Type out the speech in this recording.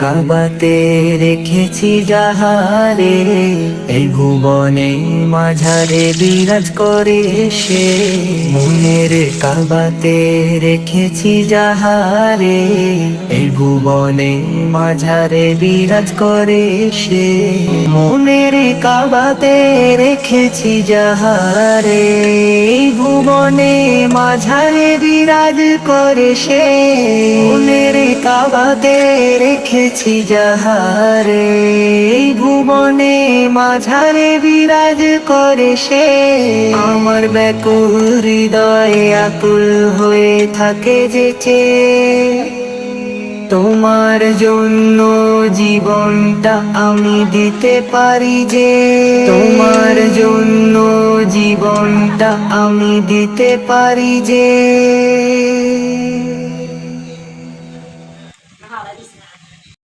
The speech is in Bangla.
কাবাতে রেখেছি যাহারে, এই ভুবনে মাঝারে বিরাজ করে সে। মনের কাবাতে রেখেছি যাহারে, এই ভুবনে মাঝারে বিরাজ করে সে। মনের কাবাতে রেখেছি যাহারে, এই ভুবনে মাঝারে বিরাজ করে সে। মনের কাবাতে রেখেছি যাহারে, এই ভুবনে মাঝারে বিরাজ করে সে। আমার ব্যাকুল হৃদয়ে আকুল হয়ে থাকে যেচে, তোমার জন্য জীবনটা আমি দিতে পারি যে। তোমার জন্য জীবনটা আমি দিতে পারি যে।